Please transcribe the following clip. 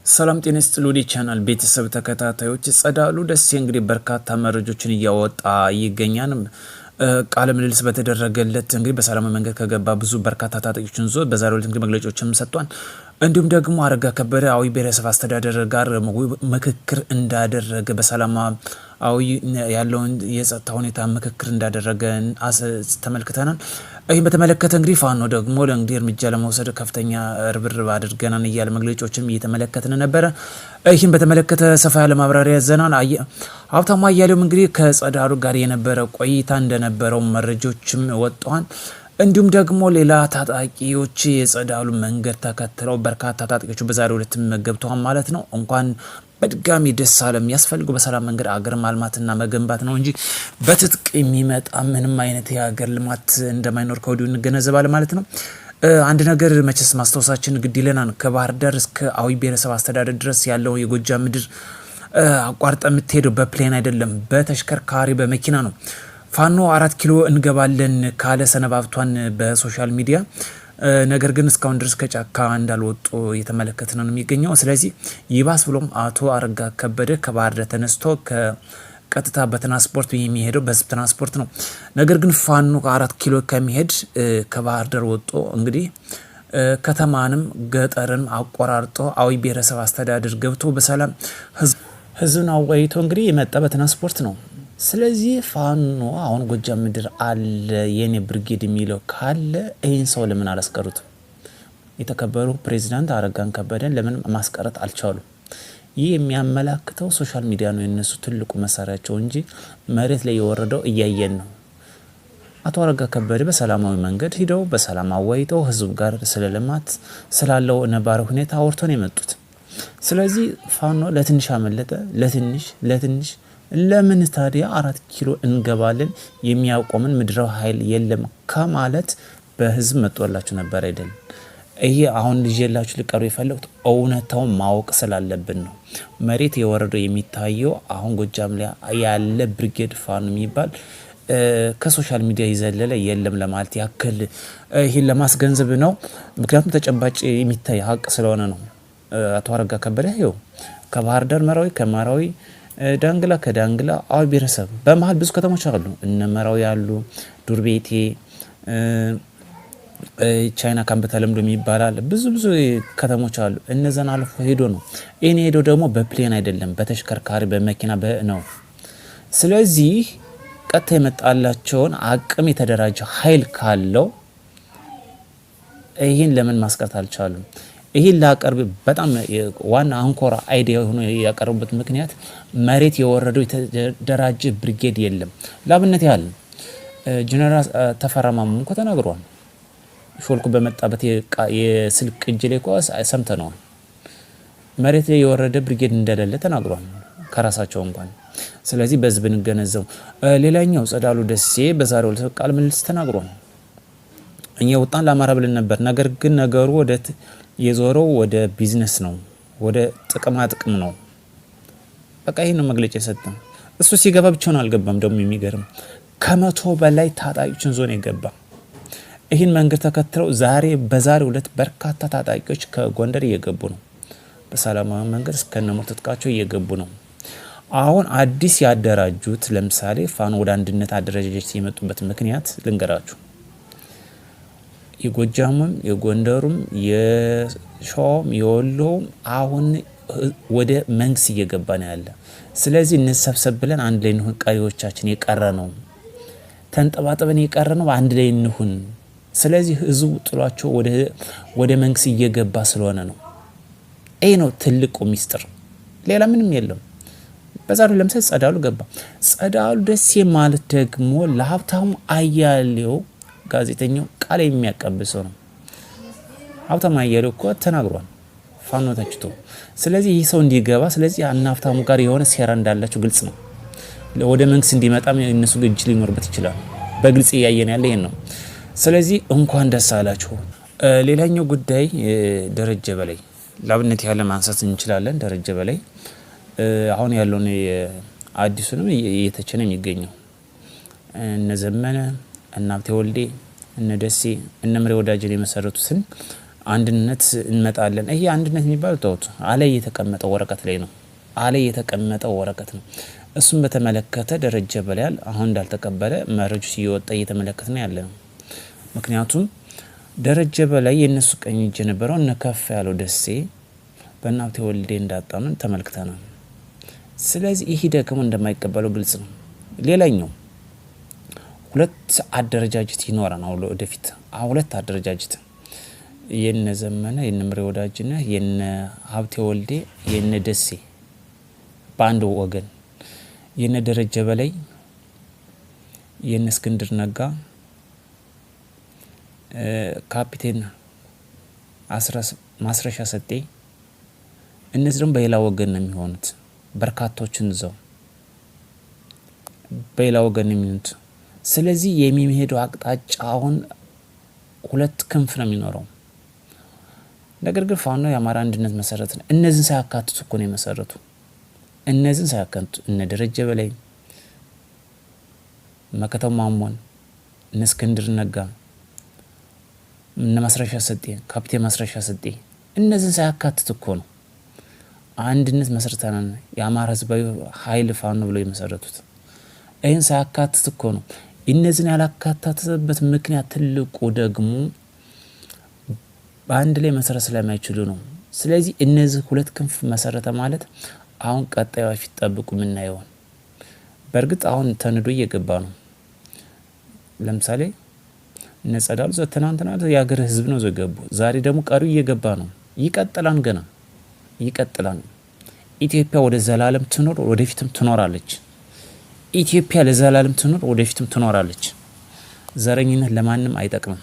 ሰላም ጤና ይስጥልኝ ቻናል ቤተሰብ ተከታታዮች ጸዳሉ ደሴ እንግዲህ በርካታ መረጃዎችን እያወጣ ይገኛል። ቃለ ምልልስ በተደረገለት እንግዲህ በሰላም መንገድ ከገባ ብዙ በርካታ ታጣቂዎችን ዞ በዛሬው ዕለት እንግዲህ መግለጫዎችን ሰጥቷል። እንዲሁም ደግሞ አረጋ ከበደ አዊ ብሔረሰብ አስተዳደር ጋር ምክክር እንዳደረገ በሰላማዊ ያለውን የጸጥታ ሁኔታ ምክክር እንዳደረገ ተመልክተናል። ይህን በተመለከተ እንግዲህ ፋኖ ደግሞ ለእንግዲህ እርምጃ ለመውሰድ ከፍተኛ ርብርብ አድርገናል እያለ መግለጫዎችም እየተመለከትን ነበረ። ይህን በተመለከተ ሰፋ ያለ ማብራሪያ ያዘናል። ሀብታሙ አያሌውም እንግዲህ ከጸዳሉ ጋር የነበረ ቆይታ እንደነበረው መረጃዎችም ወጥተዋል። እንዲሁም ደግሞ ሌላ ታጣቂዎች የጸዳሉ መንገድ ተከትለው በርካታ ታጣቂዎች በዛሬው ዕለት ገብተዋል ማለት ነው። እንኳን በድጋሚ ደስ አለ። የሚያስፈልገው በሰላም መንገድ አገር ማልማትና መገንባት ነው እንጂ በትጥቅ የሚመጣ ምንም አይነት የሀገር ልማት እንደማይኖር ከወዲሁ እንገነዘባለን ማለት ነው። አንድ ነገር መቼስ ማስታወሳችን ግድ ይለናል። ከባህር ዳር እስከ አዊ ብሔረሰብ አስተዳደር ድረስ ያለው የጎጃም ምድር አቋርጠ የምትሄደው በፕሌን አይደለም፣ በተሽከርካሪ በመኪና ነው። ፋኖ 4 ኪሎ እንገባለን ካለ ሰነባብቷን በሶሻል ሚዲያ። ነገር ግን እስካሁን ድረስ ከጫካ እንዳልወጡ እየተመለከትን ነው የሚገኘው። ስለዚህ ይባስ ብሎም አቶ አረጋ ከበደ ከባህር ዳር ተነስቶ ቀጥታ በትራንስፖርት የሚሄደው በህዝብ ትራንስፖርት ነው። ነገር ግን ፋኖ 4 ኪሎ ከሚሄድ ከባህር ዳር ወጥቶ እንግዲህ ከተማንም ገጠርን አቆራርጦ አዊ ብሔረሰብ አስተዳደር ገብቶ በሰላም ህዝብን አወያይቶ እንግዲህ የመጣ በትራንስፖርት ነው። ስለዚህ ፋኖ አሁን ጎጃም ምድር አለ የኔ ብርጌድ የሚለው ካለ ይህን ሰው ለምን አላስቀሩትም? የተከበሩ ፕሬዚዳንት አረጋን ከበደን ለምን ማስቀረት አልቻሉ? ይህ የሚያመላክተው ሶሻል ሚዲያ ነው የነሱ ትልቁ መሳሪያቸው እንጂ መሬት ላይ የወረደው እያየን ነው። አቶ አረጋ ከበደ በሰላማዊ መንገድ ሂደው በሰላም አወያይተው ህዝብ ጋር ስለ ልማት ስላለው ነባራዊ ሁኔታ አውርተው ነው የመጡት። ስለዚህ ፋኖ ለትንሽ አመለጠ፣ ለትንሽ ለምን ታዲያ 4 ኪሎ እንገባለን የሚያቆምን ምድራዊ ኃይል የለም ከማለት በህዝብ መጥቶላችሁ ነበር አይደል? ይሄ አሁን ልጅላችሁ ልቀሩ የፈለጉት እውነታውን ማወቅ ስላለብን ነው። መሬት የወረደው የሚታየው አሁን ጎጃም ላይ ያለ ብርጌድ ፋኖ የሚባል ከሶሻል ሚዲያ ይዘለለ የለም ለማለት ያክል ይሄን ለማስገንዘብ ነው። ምክንያቱም ተጨባጭ የሚታይ ሀቅ ስለሆነ ነው። አቶ አረጋ ከበደ ይኸው ከባህር ዳር መራዊ፣ ከመራዊ ዳንግላ፣ ከዳንግላ አዊ ብሔረሰብ በመሃል ብዙ ከተሞች አሉ። እነ መራዊ ያሉ ዱር ቤቴ፣ ቻይና ካምፕ ተለምዶ የሚባላል ብዙ ከተሞች አሉ። እነዛን አልፎ ሄዶ ነው። ይሄን ሄዶ ደግሞ በፕሌን አይደለም በተሽከርካሪ በመኪና ነው። ስለዚህ ቀጥታ የመጣላቸውን አቅም የተደራጀ ኃይል ካለው ይህን ለምን ማስቀረት አልቻሉም? ይህን ላቀርብ በጣም ዋና አንኮራ አይዲያ ሆኖ ያቀርቡበት ምክንያት መሬት የወረደው የተደራጀ ብሪጌድ የለም። ላብነት ያህል ጀነራል ተፈራ ማሞ እንኳ ተናግሯል። ሾልኩ በመጣበት የስልክ ቅጅ ላይ ሰምተነዋል። መሬት ላይ የወረደ ብሪጌድ እንደሌለ ተናግሯል ከራሳቸው እንኳን። ስለዚህ በህዝብ እንገነዘው። ሌላኛው ጸዳሉ ደሴ በዛሬው ዕለት ቃለ ምልልስ ተናግሯል። እኛ ወጣን ለአማራ ብለን ነበር፣ ነገር ግን ነገሩ ወደ የዞረው ወደ ቢዝነስ ነው፣ ወደ ጥቅማ ጥቅም ነው። በቃ ይሄን ነው መግለጫ የሰጠው። እሱ ሲገባ ብቻውን አልገባም። ደግሞ የሚገርም ከ100 በላይ ታጣቂዎችን ዞን የገባ ይህን መንገድ ተከትለው በዛሬው ዕለት በርካታ ታጣቂዎች ከጎንደር እየገቡ ነው። በሰላማዊ መንገድ እስከነሙሉ ትጥቃቸው እየገቡ ነው። አሁን አዲስ ያደራጁት ለምሳሌ ፋኖ ወደ አንድነት አደረጃጀት የመጡበት ምክንያት ልንገራችሁ። የጎጃሙም የጎንደሩም የሸዋም የወሎውም አሁን ወደ መንግስት እየገባ ነው ያለ። ስለዚህ እንሰብሰብ ብለን አንድ ላይ እንሁን። ቀሪዎቻችን የቀረ ነው ተንጠባጥበን የቀረ ነው፣ አንድ ላይ እንሁን። ስለዚህ ህዝቡ ጥሏቸው ወደ መንግስት እየገባ ስለሆነ ነው። ይሄ ነው ትልቁ ሚስጥር፣ ሌላ ምንም የለም። በዛሬው ለምሳሌ ጸዳሉ ገባ። ጸዳሉ ደሴ ማለት ደግሞ ለሀብታሙ አያሌው ጋዜጠኛው ቃል የሚያቀብል ሰው ነው። ሀብታሙ አያሌው እኮ ተናግሯል ፋኖ ተችቶ። ስለዚህ ይህ ሰው እንዲገባ፣ ስለዚህ አና ሀብታሙ ጋር የሆነ ሴራ እንዳላቸው ግልጽ ነው። ወደ መንግስት እንዲመጣም እነሱ እጅ ሊኖርበት ይችላል። በግልጽ እያየን ያለ ይሄን ነው። ስለዚህ እንኳን ደስ አላችሁ። ሌላኛው ጉዳይ ደረጀ በላይ ላብነት ያለ ማንሳት እንችላለን። ደረጀ በላይ አሁን ያለውን አዲሱንም እየተቸነ የሚገኘው እነ ዘመነ እና ሀብቴ ወልዴ እነ ደሴ እነ ምሬ ወዳጅን የመሰረቱትን አንድነት እንመጣለን። ይሄ አንድነት የሚባለው ተውት አላይ የተቀመጠው ወረቀት ላይ ነው። አላይ የተቀመጠው ወረቀት ነው። እሱን በተመለከተ ደረጀ በላይ አሁን እንዳልተቀበለ መረጃዎች እየወጣ እየተመለከተ ነው ያለ ነው። ምክንያቱም ደረጀ በላይ የነሱ ቀኝ እጅ የነበረው እነ ከፍ ያለው ደሴ በእነ ሀብቴ ወልዴ እንዳጣመን ተመልክተናል። ስለዚህ ይሄ ደግሞ እንደማይቀበለው ግልጽ ነው። ሌላኛው ሁለት አደረጃጀት ይኖራል ወደፊት። ሁለት አደረጃጀት የነ ዘመነ የነ ምሬ ወዳጅና የነ ሀብቴ ወልዴ የነ ደሴ በአንድ ወገን፣ የነ ደረጀ በላይ የነ እስክንድር ነጋ ካፒቴን ማስረሻ ሰጤ እነዚህ ደግሞ በሌላ ወገን ነው የሚሆኑት። በርካቶችን ይዘው በሌላ ወገን ነው የሚሆኑት። ስለዚህ የሚሄደው አቅጣጫ አሁን ሁለት ክንፍ ነው የሚኖረው። ነገር ግን ፋኖ የአማራ አንድነት መሰረት ነው። እነዚህን ሳያካትቱ እኮ ነው የመሰረቱ። እነዚህን ሳያካትቱ እነ ደረጀ በላይ መከተው ማሞን እነ እስክንድር ነጋ እነ ማስረሻ ሰጤ ካፒቴን ማስረሻ ሰጤ እነዚህን ሳያካትቱ እኮ ነው አንድነት መሰረታና የአማራ ህዝባዊ ኃይል ፋኖ ብለው የመሰረቱት። ይህን ሳያካትት እኮ ነው። እነዚህን ያላካተተበት ምክንያት ትልቁ ደግሞ በአንድ ላይ መሰረት ስለማይችሉ ነው። ስለዚህ እነዚህ ሁለት ክንፍ መሰረተ ማለት አሁን ቀጣዩ ፊት ጠብቁ ምናየው። በእርግጥ አሁን ተንዶ እየገባ ነው። ለምሳሌ ነጸዳሉ ዘተናንተና የሀገር ህዝብ ነው ዘገቡ። ዛሬ ደግሞ ቀሪው እየገባ ነው። ይቀጥላል፣ ገና ይቀጥላል። ኢትዮጵያ ወደ ዘላለም ትኖር፣ ወደፊትም ትኖራለች። ኢትዮጵያ ለዘላለም ትኖር፣ ወደፊትም ትኖራለች። ዘረኝነት ለማንም አይጠቅምም።